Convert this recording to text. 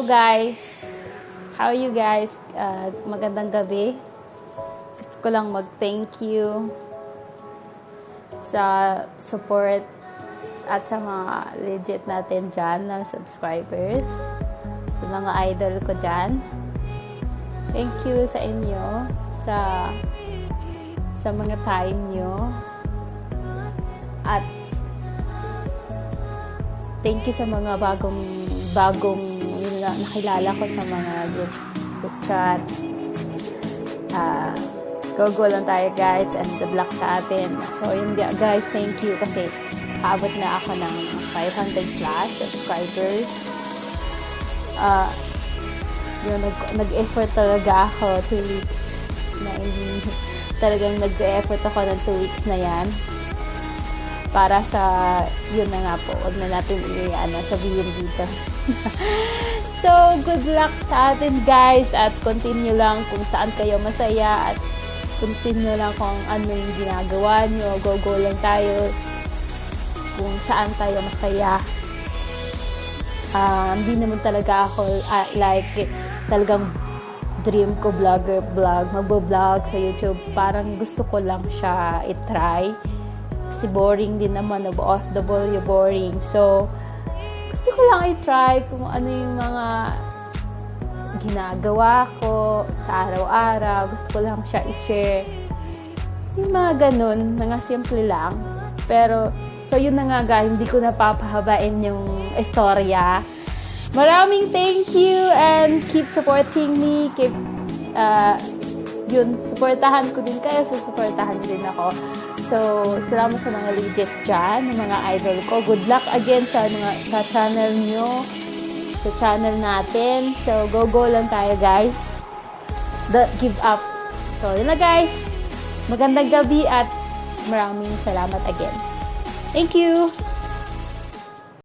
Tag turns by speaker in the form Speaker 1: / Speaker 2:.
Speaker 1: Hello guys! How are you guys? Magandang gabi. Gusto ko lang mag-thank you sa support at sa mga legit natin dyan na subscribers. Sa mga idol ko dyan. Thank you sa inyo sa mga time nyo. At thank you sa mga bagong yun na, nakilala ko sa mga group chat. Go lang tayo guys, and good luck sa atin. So yun guys, thank you kasi abot na ako ng 500 plus subscribers. Yun, nag-effort talaga ako 2 weeks na talagang nag-effort ako ng 2 weeks na yan para sa yun na nga po, wag na natin sabihin dito. So good luck sa atin guys, at continue lang kung saan kayo masaya, at continue lang kung ano yung ginagawa nyo. Go lang tayo kung saan tayo masaya. Hindi naman talaga ako talagang dream ko magbo-vlog sa YouTube. Parang gusto ko lang siya i-try kasi boring din naman, OFW boring. So gusto ko lang i-try kung ano yung mga ginagawa ko sa araw-araw. Gusto ko lang siya i-share. Yung mga ganun, mga simple lang. Pero, so yun na nga guys, hindi ko napapahabain yung istorya. Maraming thank you and keep supporting me. Keep, supportahan ko din kayo. So, supportahan din ako. So, salamat sa mga legit dyan, mga idol ko. Good luck again sa channel nyo, sa channel natin. So, go lang tayo guys. Don't give up. So, yun na guys. Magandang gabi at maraming salamat again. Thank you!